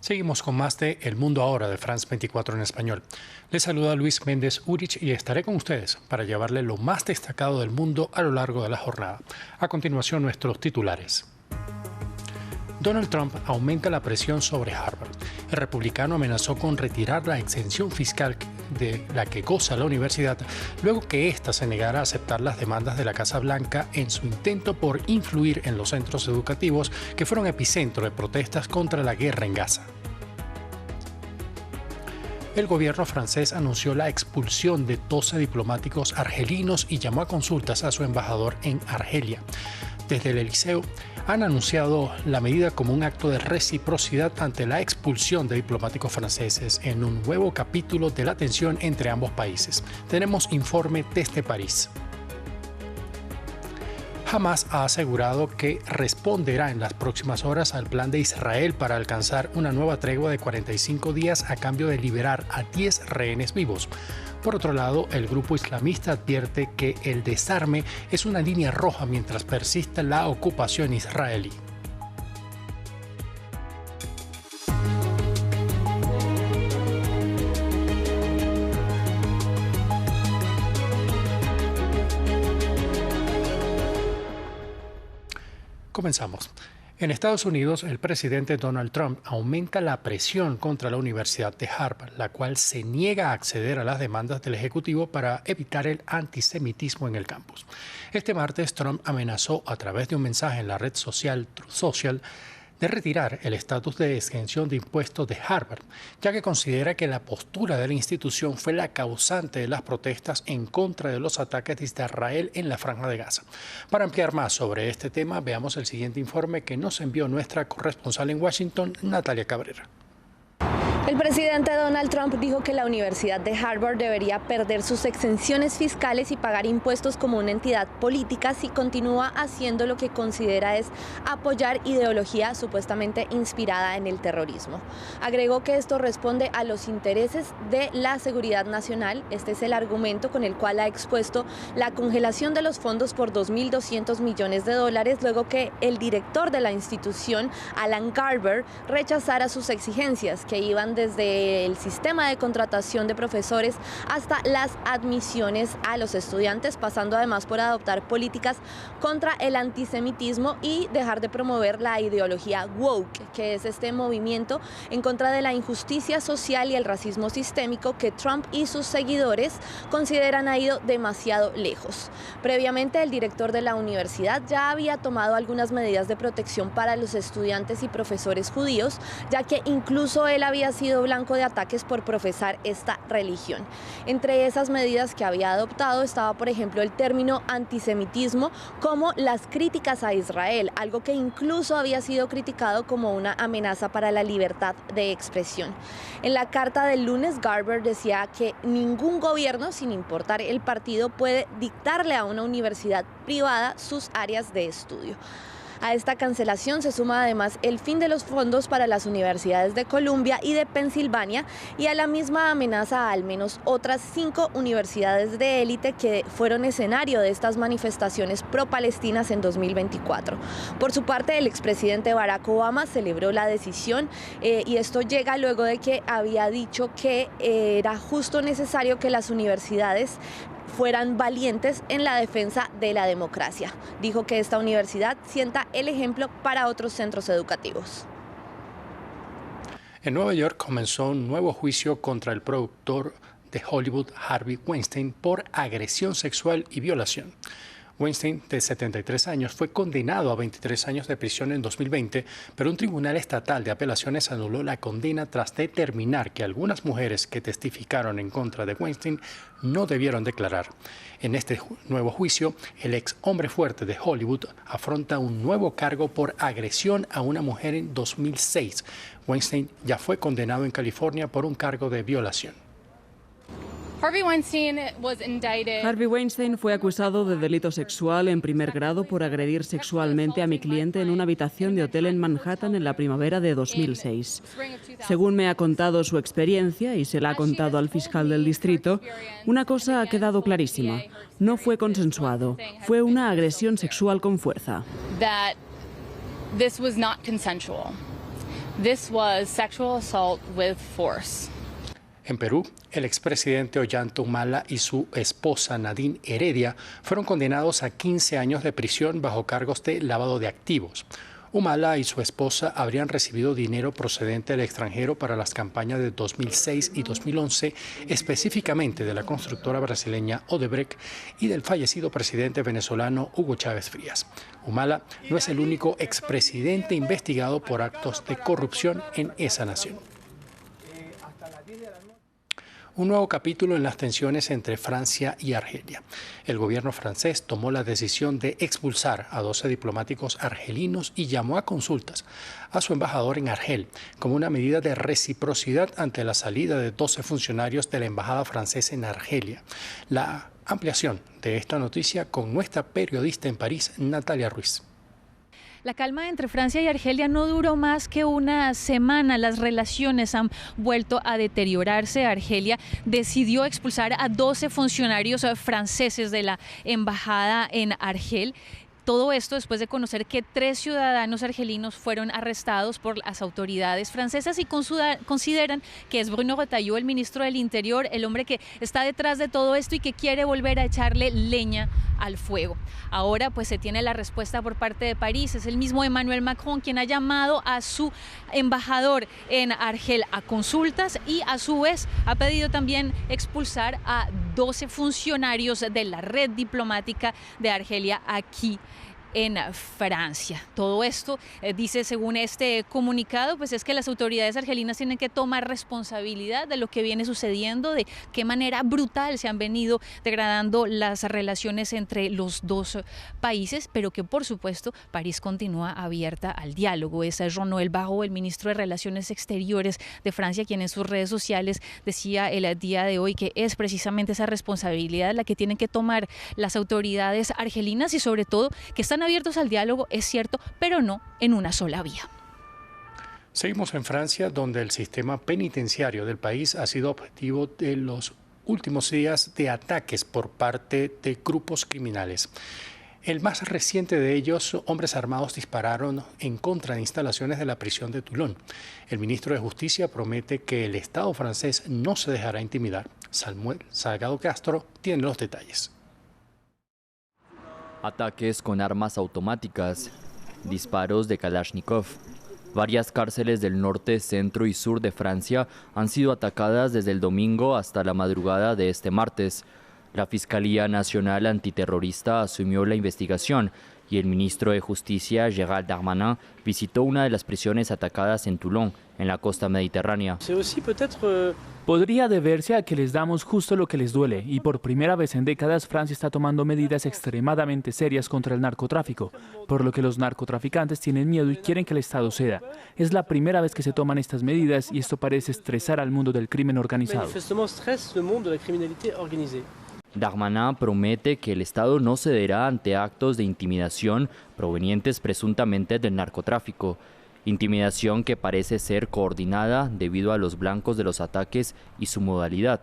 Seguimos con más de El Mundo Ahora de France 24 en español. Les saluda Luis Méndez Urich y estaré con ustedes para llevarle lo más destacado del mundo a lo largo de la jornada. A continuación, nuestros titulares. Donald Trump aumenta la presión sobre Harvard. El republicano amenazó con retirar la exención fiscal de la que goza la universidad luego que ésta se negara a aceptar las demandas de la Casa Blanca en su intento por influir en los centros educativos que fueron epicentro de protestas contra la guerra en Gaza. El gobierno francés anunció la expulsión de 12 diplomáticos argelinos y llamó a consultas a su embajador en Argelia. Desde el Eliseo han anunciado la medida como un acto de reciprocidad ante la expulsión de diplomáticos franceses en un nuevo capítulo de la tensión entre ambos países. Tenemos informe desde París. Hamás ha asegurado que responderá en las próximas horas al plan de Israel para alcanzar una nueva tregua de 45 días a cambio de liberar a 10 rehenes vivos. Por otro lado, el grupo islamista advierte que el desarme es una línea roja mientras persista la ocupación israelí. Comenzamos. En Estados Unidos, el presidente Donald Trump aumenta la presión contra la Universidad de Harvard, la cual se niega a acceder a las demandas del Ejecutivo para evitar el antisemitismo en el campus. Este martes, Trump amenazó a través de un mensaje en la red social Truth Social de retirar el estatus de exención de impuestos de Harvard, ya que considera que la postura de la institución fue la causante de las protestas en contra de los ataques de Israel en la Franja de Gaza. Para ampliar más sobre este tema, veamos el siguiente informe que nos envió nuestra corresponsal en Washington, Natalia Cabrera. El presidente Donald Trump dijo que la Universidad de Harvard debería perder sus exenciones fiscales y pagar impuestos como una entidad política si continúa haciendo lo que considera es apoyar ideología supuestamente inspirada en el terrorismo. Agregó que esto responde a los intereses de la seguridad nacional. Este es el argumento con el cual ha expuesto la congelación de los fondos por $2.200 millones luego que el director de la institución, Alan Garber, rechazara sus exigencias que iban desde el sistema de contratación de profesores hasta las admisiones a los estudiantes, pasando además por adoptar políticas contra el antisemitismo y dejar de promover la ideología woke, que es este movimiento en contra de la injusticia social y el racismo sistémico que Trump y sus seguidores consideran ha ido demasiado lejos. Previamente, el director de la universidad ya había tomado algunas medidas de protección para los estudiantes y profesores judíos, ya que incluso él había sido blanco de ataques por profesar esta religión. Entre esas medidas que había adoptado estaba, por ejemplo, el término antisemitismo, como las críticas a Israel, algo que incluso había sido criticado como una amenaza para la libertad de expresión. En la carta del lunes, Garber decía que ningún gobierno, sin importar el partido, puede dictarle a una universidad privada sus áreas de estudio. A esta cancelación se suma además el fin de los fondos para las universidades de Columbia y de Pensilvania y a la misma amenaza a al menos otras 5 universidades de élite que fueron escenario de estas manifestaciones pro-palestinas en 2024. Por su parte, el expresidente Barack Obama celebró la decisión y esto llega luego de que había dicho que era justo necesario que las universidades fueran valientes en la defensa de la democracia. Dijo que esta universidad sienta el ejemplo para otros centros educativos. En Nueva York comenzó un nuevo juicio contra el productor de Hollywood, Harvey Weinstein, por agresión sexual y violación. Weinstein, de 73 años, fue condenado a 23 años de prisión en 2020, pero un tribunal estatal de apelaciones anuló la condena tras determinar que algunas mujeres que testificaron en contra de Weinstein no debieron declarar. En este nuevo juicio, el ex hombre fuerte de Hollywood afronta un nuevo cargo por agresión a una mujer en 2006. Weinstein ya fue condenado en California por un cargo de violación. Harvey Weinstein fue acusado de delito sexual en primer grado por agredir sexualmente a mi cliente en una habitación de hotel en Manhattan en la primavera de 2006. Según me ha contado su experiencia y se la ha contado al fiscal del distrito, una cosa ha quedado clarísima. No fue consensuado. Fue una agresión sexual con fuerza. This was sexual assault with force. En Perú, el expresidente Ollanta Humala y su esposa Nadine Heredia fueron condenados a 15 años de prisión bajo cargos de lavado de activos. Humala y su esposa habrían recibido dinero procedente del extranjero para las campañas de 2006 y 2011, específicamente de la constructora brasileña Odebrecht y del fallecido presidente venezolano Hugo Chávez Frías. Humala no es el único expresidente investigado por actos de corrupción en esa nación. Un nuevo capítulo en las tensiones entre Francia y Argelia. El gobierno francés tomó la decisión de expulsar a 12 diplomáticos argelinos y llamó a consultas a su embajador en Argel como una medida de reciprocidad ante la salida de 12 funcionarios de la embajada francesa en Argelia. La ampliación de esta noticia con nuestra periodista en París, Natalia Ruiz. La calma entre Francia y Argelia no duró más que una semana. Las relaciones han vuelto a deteriorarse. Argelia decidió expulsar a 12 funcionarios franceses de la embajada en Argel. Todo esto después de conocer que 3 ciudadanos argelinos fueron arrestados por las autoridades francesas y consideran que es Bruno Retailleau, el ministro del Interior, el hombre que está detrás de todo esto y que quiere volver a echarle leña al fuego. Ahora pues se tiene la respuesta por parte de París. Es el mismo Emmanuel Macron quien ha llamado a su embajador en Argel a consultas y a su vez ha pedido también expulsar a 12 funcionarios de la red diplomática de Argelia aquí en Francia. Todo esto dice, según este comunicado, pues es que las autoridades argelinas tienen que tomar responsabilidad de lo que viene sucediendo, de qué manera brutal se han venido degradando las relaciones entre los dos países, pero que por supuesto París continúa abierta al diálogo. Es Jean-Noël Barrot, el ministro de Relaciones Exteriores de Francia, quien en sus redes sociales decía el día de hoy que es precisamente esa responsabilidad la que tienen que tomar las autoridades argelinas y sobre todo que están abiertos al diálogo, es cierto, pero no en una sola vía. Seguimos en Francia, donde el sistema penitenciario del país ha sido objetivo de los últimos días de ataques por parte de grupos criminales. El más reciente de ellos, hombres armados dispararon en contra de instalaciones de la prisión de Toulon. El ministro de Justicia promete que el Estado francés no se dejará intimidar. Samuel Salgado Castro tiene los detalles. Ataques con armas automáticas, disparos de Kalashnikov. Varias cárceles del norte, centro y sur de Francia han sido atacadas desde el domingo hasta la madrugada de este martes. La Fiscalía Nacional Antiterrorista asumió la investigación y el ministro de Justicia, Gérald Darmanin, visitó una de las prisiones atacadas en Toulon, en la costa mediterránea. Podría deberse a que les damos justo lo que les duele y por primera vez en décadas Francia está tomando medidas extremadamente serias contra el narcotráfico, por lo que los narcotraficantes tienen miedo y quieren que el Estado ceda. Es la primera vez que se toman estas medidas y esto parece estresar al mundo del crimen organizado. Darmanin promete que el Estado no cederá ante actos de intimidación provenientes presuntamente del narcotráfico. Intimidación que parece ser coordinada debido a los blancos de los ataques y su modalidad.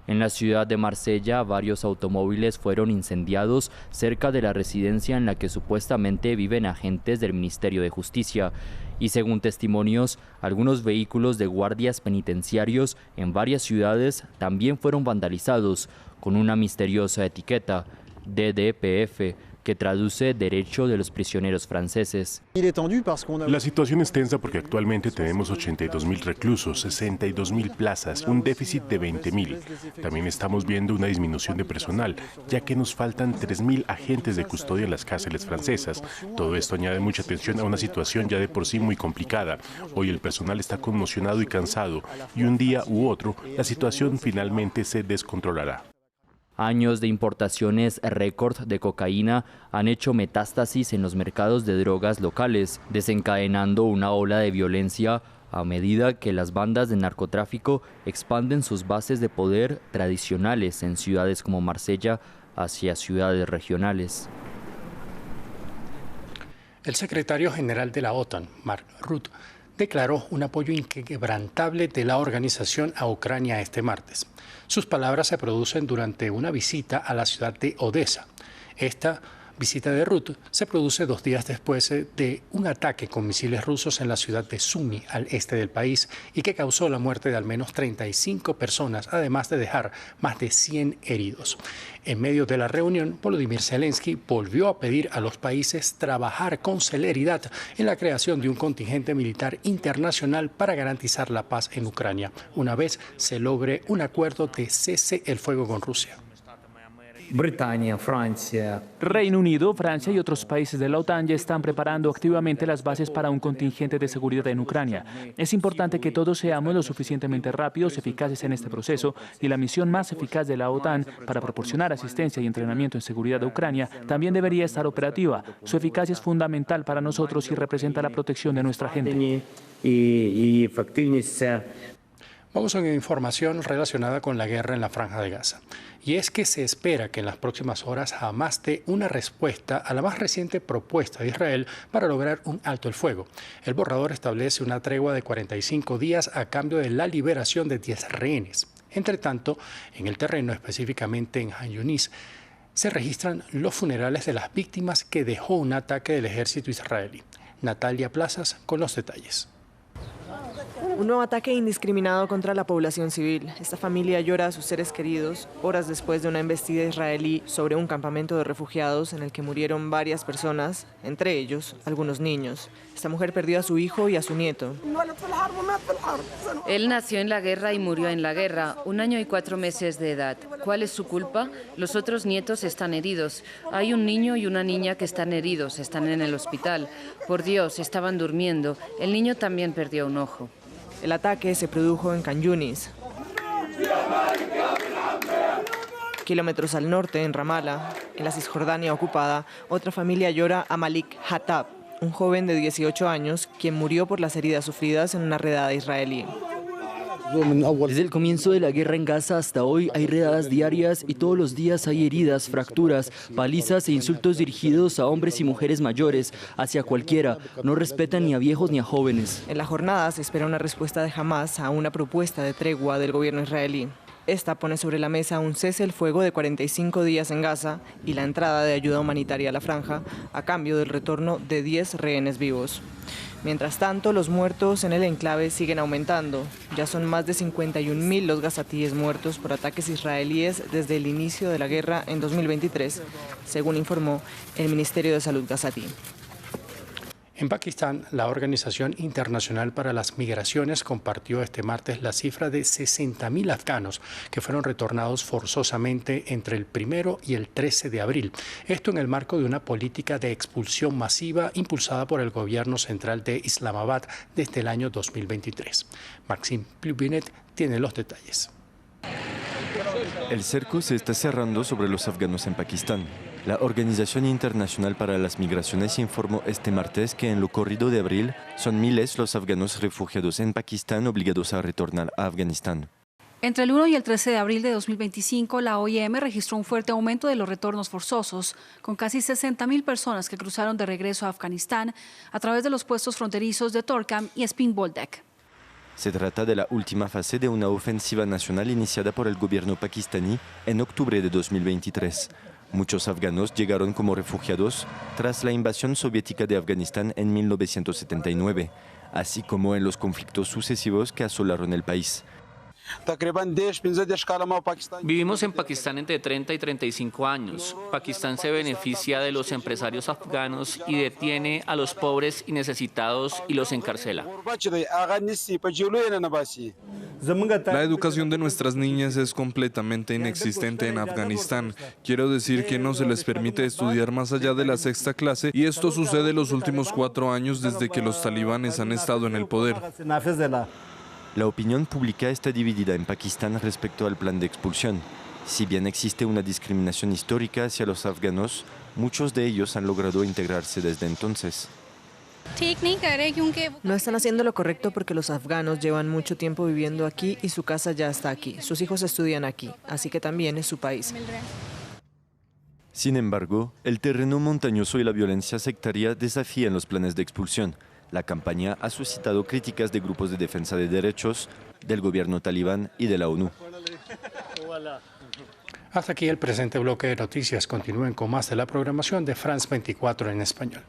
En la ciudad de Marsella, varios automóviles fueron incendiados cerca de la residencia en la que supuestamente viven agentes del Ministerio de Justicia. Y según testimonios, algunos vehículos de guardias penitenciarios en varias ciudades también fueron vandalizados con una misteriosa etiqueta, DDPF, que traduce Derecho de los Prisioneros Franceses. La situación es tensa porque actualmente tenemos 82.000 reclusos, 62.000 plazas, un déficit de 20.000. También estamos viendo una disminución de personal, ya que nos faltan 3.000 agentes de custodia en las cárceles francesas. Todo esto añade mucha tensión a una situación ya de por sí muy complicada. Hoy el personal está conmocionado y cansado, y un día u otro la situación finalmente se descontrolará. Años de importaciones récord de cocaína han hecho metástasis en los mercados de drogas locales, desencadenando una ola de violencia a medida que las bandas de narcotráfico expanden sus bases de poder tradicionales en ciudades como Marsella hacia ciudades regionales. El secretario general de la OTAN, Mark Rutte, declaró un apoyo inquebrantable de la organización a Ucrania este martes. Sus palabras se producen durante una visita a la ciudad de Odessa. Esta visita de Rutte se produce 2 días después de un ataque con misiles rusos en la ciudad de Sumy, al este del país, y que causó la muerte de al menos 35 personas, además de dejar más de 100 heridos. En medio de la reunión, Volodymyr Zelensky volvió a pedir a los países trabajar con celeridad en la creación de un contingente militar internacional para garantizar la paz en Ucrania, una vez se logre un acuerdo de cese el fuego con Rusia. Reino Unido, Francia y otros países de la OTAN ya están preparando activamente las bases para un contingente de seguridad en Ucrania. Es importante que todos seamos lo suficientemente rápidos y eficaces en este proceso, y la misión más eficaz de la OTAN para proporcionar asistencia y entrenamiento en seguridad de Ucrania también debería estar operativa. Su eficacia es fundamental para nosotros y representa la protección de nuestra gente. Vamos a una información relacionada con la guerra en la Franja de Gaza. Y es que se espera que en las próximas horas Hamás dé una respuesta a la más reciente propuesta de Israel para lograr un alto el fuego. El borrador establece una tregua de 45 días a cambio de la liberación de 10 rehenes. Entre tanto, en el terreno, específicamente en Han Yunis, se registran los funerales de las víctimas que dejó un ataque del ejército israelí. Natalia Plazas con los detalles. Un nuevo ataque indiscriminado contra la población civil. Esta familia llora a sus seres queridos horas después de una embestida israelí sobre un campamento de refugiados en el que murieron varias personas, entre ellos algunos niños. Esta mujer perdió a su hijo y a su nieto. Él nació en la guerra y murió en la guerra, 1 año y 4 meses de edad. ¿Cuál es su culpa? Los otros nietos están heridos. Hay un niño y una niña que están heridos, están en el hospital. Por Dios, estaban durmiendo. El niño también perdió un ojo. El ataque se produjo en Khan Yunis, kilómetros al norte, en Ramallah, en la Cisjordania ocupada. Otra familia llora a Malik Hatab, un joven de 18 años, quien murió por las heridas sufridas en una redada israelí. Desde el comienzo de la guerra en Gaza hasta hoy hay redadas diarias y todos los días hay heridas, fracturas, palizas e insultos dirigidos a hombres y mujeres mayores, hacia cualquiera. No respetan ni a viejos ni a jóvenes. En la jornada se espera una respuesta de Hamás a una propuesta de tregua del gobierno israelí. Esta pone sobre la mesa un cese el fuego de 45 días en Gaza y la entrada de ayuda humanitaria a la franja a cambio del retorno de 10 rehenes vivos. Mientras tanto, los muertos en el enclave siguen aumentando. Ya son más de 51.000 los gazatíes muertos por ataques israelíes desde el inicio de la guerra en 2023, según informó el Ministerio de Salud gazatí. En Pakistán, la Organización Internacional para las Migraciones compartió este martes la cifra de 60.000 afganos que fueron retornados forzosamente entre el 1 y el 13 de abril. Esto en el marco de una política de expulsión masiva impulsada por el gobierno central de Islamabad desde el año 2023. Maxim Plubinet tiene los detalles. El cerco se está cerrando sobre los afganos en Pakistán. La Organización Internacional para las Migraciones informó este martes que en lo corrido de abril son miles los afganos refugiados en Pakistán obligados a retornar a Afganistán. Entre el 1 y el 13 de abril de 2025, la OIM registró un fuerte aumento de los retornos forzosos, con casi 60.000 personas que cruzaron de regreso a Afganistán a través de los puestos fronterizos de Torkham y Spin Boldak. Se trata de la última fase de una ofensiva nacional iniciada por el gobierno pakistaní en octubre de 2023. Muchos afganos llegaron como refugiados tras la invasión soviética de Afganistán en 1979, así como en los conflictos sucesivos que asolaron el país. Vivimos en Pakistán entre 30 y 35 años. Pakistán se beneficia de los empresarios afganos y detiene a los pobres y necesitados y los encarcela. La educación de nuestras niñas es completamente inexistente en Afganistán. Quiero decir que no se les permite estudiar más allá de la 6ª clase y esto sucede los últimos 4 años desde que los talibanes han estado en el poder. La opinión pública está dividida en Pakistán respecto al plan de expulsión. Si bien existe una discriminación histórica hacia los afganos, muchos de ellos han logrado integrarse desde entonces. No están haciendo lo correcto porque los afganos llevan mucho tiempo viviendo aquí y su casa ya está aquí. Sus hijos estudian aquí, así que también es su país. Sin embargo, el terreno montañoso y la violencia sectaria desafían los planes de expulsión. La campaña ha suscitado críticas de grupos de defensa de derechos, del gobierno talibán y de la ONU. Hasta aquí el presente bloque de noticias. Continúen con más de la programación de France 24 en español.